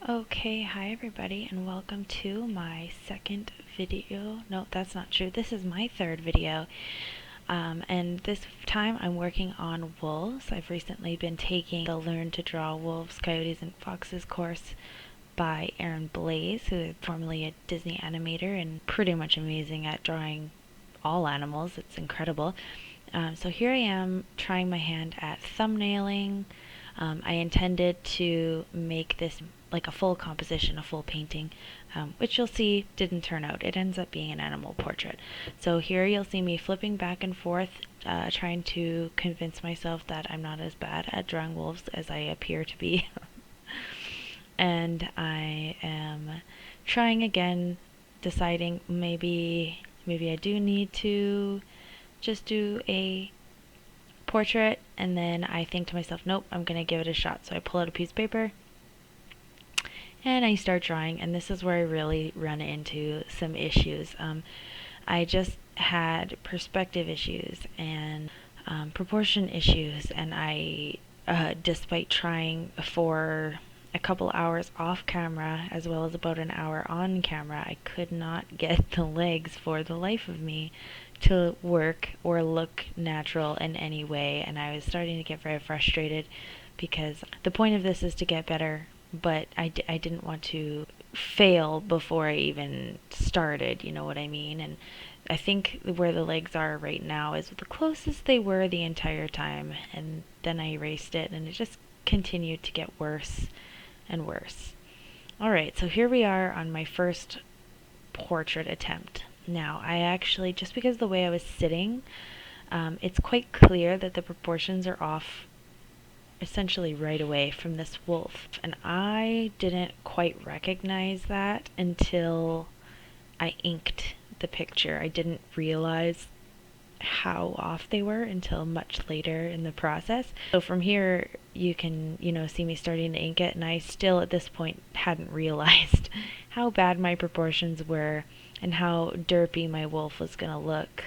Okay, hi everybody, and welcome to my second video. No, that's not true. This is my third video. And this time I'm working on wolves. I've recently been taking the Learn to Draw Wolves, Coyotes, and Foxes course by Aaron Blaze, who is formerly a Disney animator and pretty much amazing at drawing all animals. It's incredible. So here I am trying my hand at thumbnailing. I intended to make this like a full composition, a full painting, which you'll see didn't turn out. It ends up being an animal portrait. So here you'll see me flipping back and forth, trying to convince myself that I'm not as bad at drawing wolves as I appear to be. And I am trying again, deciding maybe I do need to just do a portrait, and then I think to myself, nope, I'm gonna give it a shot. So I pull out a piece of paper and I start drawing, and this is where I really run into some issues. I just had perspective issues and proportion issues, and I, despite trying for a couple hours off camera as well as about an hour on camera, I could not get the legs for the life of me to work or look natural in any way, and I was starting to get very frustrated because the point of this is to get better, but I didn't want to fail before I even started, you know what I mean? And I think where the legs are right now is the closest they were the entire time, and then I erased it and it just continued to get worse and worse. Alright, so here we are on my first portrait attempt. Now, I actually, just because of the way I was sitting, it's quite clear that the proportions are off essentially right away from this wolf. And I didn't quite recognize that until I inked the picture. I didn't realize how off they were until much later in the process. So from here you can, see me starting to ink it, and I still at this point hadn't realized how bad my proportions were and how derpy my wolf was gonna look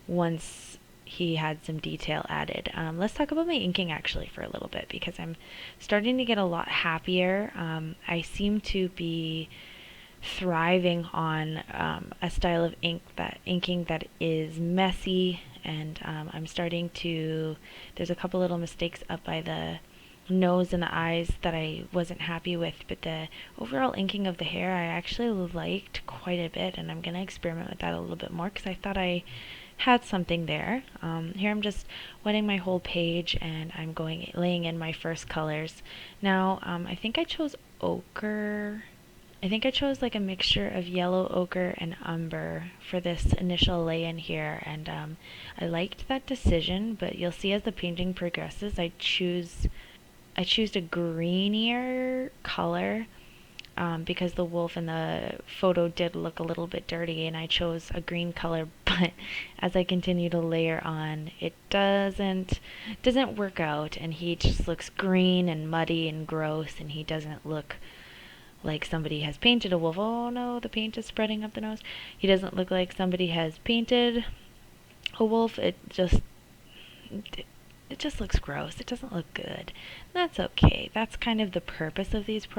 once he had some detail added. Let's talk about my inking actually for a little bit, because I'm starting to get a lot happier. I seem to be thriving on a style of inking that is messy, and I'm starting to, there's a couple little mistakes up by the nose and the eyes that I wasn't happy with, but the overall inking of the hair I actually liked quite a bit, and I'm going to experiment with that a little bit more because I thought I had something there. Here I'm just wetting my whole page, and I'm laying in my first colors. Now I think I chose ochre. I think I chose like a mixture of yellow ochre and umber for this initial lay-in here, and I liked that decision, but you'll see as the painting progresses I choose a greenier color because the wolf in the photo did look a little bit dirty, and I chose a green color, but as I continue to layer on, it doesn't work out, and he just looks green and muddy and gross, and he doesn't look like somebody has painted a wolf. Oh no, the paint is spreading up the nose. He doesn't look like somebody has painted a wolf. It just looks gross. It doesn't look good. That's okay. That's kind of the purpose of these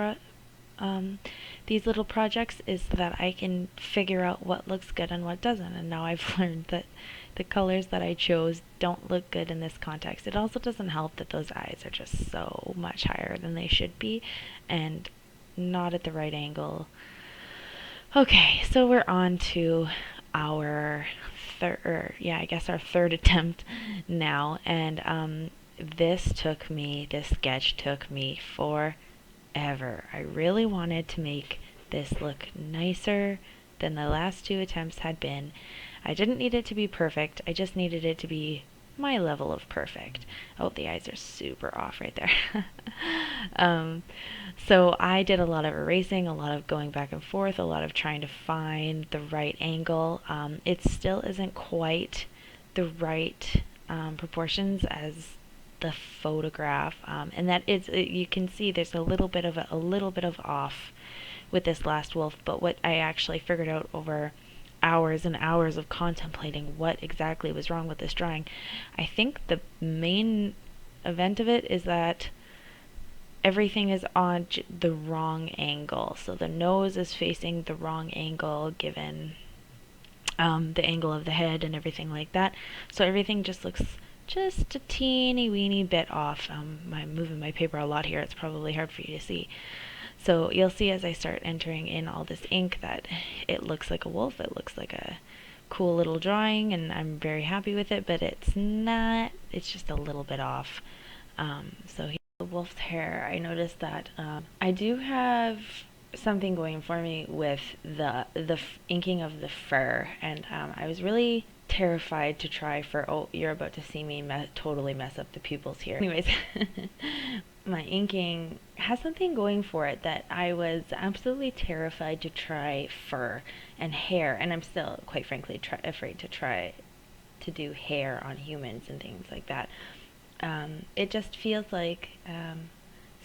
little projects, is that I can figure out what looks good and what doesn't. And now I've learned that the colors that I chose don't look good in this context. It also doesn't help that those eyes are just so much higher than they should be, and not at the right angle. Okay, so we're on to our our third attempt now, and this sketch took me forever. I really wanted to make this look nicer than the last two attempts had been. I didn't need it to be perfect, I just needed it to be my level of perfect. Oh, the eyes are super off right there. So I did a lot of erasing, a lot of going back and forth, a lot of trying to find the right angle. It still isn't quite the right proportions as the photograph, and that is, you can see there's a little bit of off with this last wolf. But what I actually figured out over hours and hours of contemplating what exactly was wrong with this drawing, I think the main event of it is that everything is on the wrong angle. So the nose is facing the wrong angle given the angle of the head and everything like that. So everything just looks just a teeny weeny bit off. I'm moving my paper a lot here. It's probably hard for you to see. So you'll see as I start entering in all this ink that it looks like a wolf. It looks like a cool little drawing, and I'm very happy with it, but it's not. It's just a little bit off. So here's the wolf's hair. I noticed that I do have something going for me with the inking of the fur, and I was really terrified to try fur. Oh, you're about to see me totally mess up the pupils here. Anyways, my inking has something going for it that I was absolutely terrified to try fur and hair, and I'm still, quite frankly, afraid to try to do hair on humans and things like that. It just feels like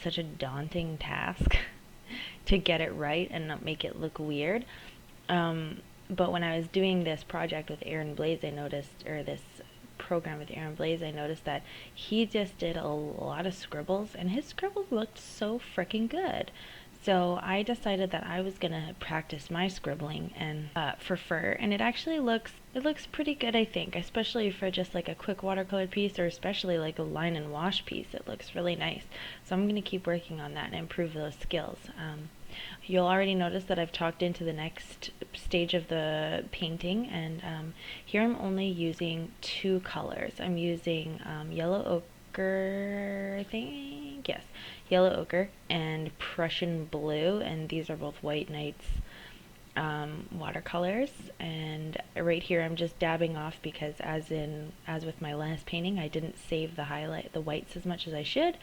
such a daunting task to get it right and not make it look weird. But when I was doing this project with Aaron Blaze, I noticed, or this program with Aaron Blaze, I noticed that he just did a lot of scribbles, and his scribbles looked so freaking good. So I decided that I was gonna practice my scribbling and for fur, and it actually looks pretty good, I think, especially for just like a quick watercolor piece, or especially like a line and wash piece. It looks really nice. So I'm gonna keep working on that and improve those skills. You'll already notice that I've talked into the next stage of the painting, and here I'm only using 2 colors. I'm using yellow ochre, I think, yes, yellow ochre and Prussian blue, and these are both White Nights watercolors. And right here I'm just dabbing off because as with my last painting, I didn't save the whites as much as I should.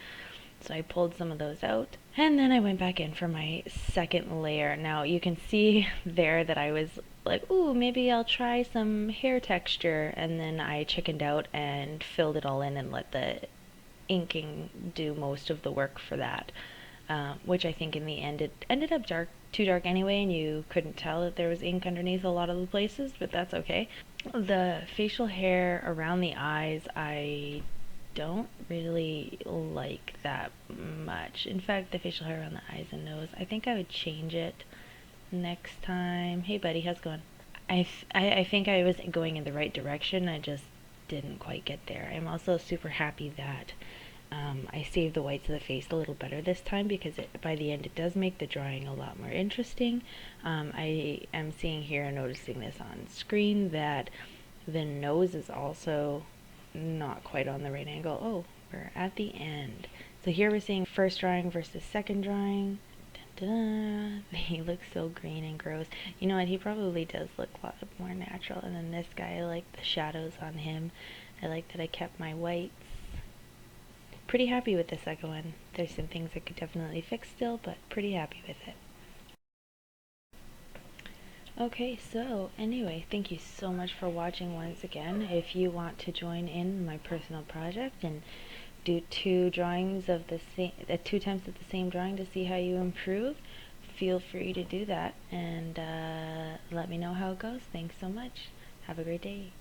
So I pulled some of those out, and then I went back in for my second layer. Now you can see there that I was like, ooh, maybe I'll try some hair texture, and then I chickened out and filled it all in and let the inking do most of the work for that, which I think in the end it ended up too dark anyway, and you couldn't tell that there was ink underneath a lot of the places, but that's okay. The facial hair around the eyes, I don't really like that much. In fact, the facial hair around the eyes and nose, I think I would change it next time. Hey buddy, how's it going? I think I was going in the right direction. I just didn't quite get there. I'm also super happy that I saved the whites of the face a little better this time, because by the end it does make the drawing a lot more interesting. I am seeing here and noticing this on screen that the nose is also not quite on the right angle. Oh, we're at the end. So here we're seeing first drawing versus second drawing. He looks so green and gross. You know what? He probably does look a lot more natural. And then this guy, I like the shadows on him. I like that I kept my whites. Pretty happy with the second one. There's some things I could definitely fix still, but pretty happy with it. Okay, so anyway, thank you so much for watching once again. If you want to join in my personal project and do 2 drawings of the same, 2 attempts at the same drawing to see how you improve, feel free to do that, and let me know how it goes. Thanks so much. Have a great day.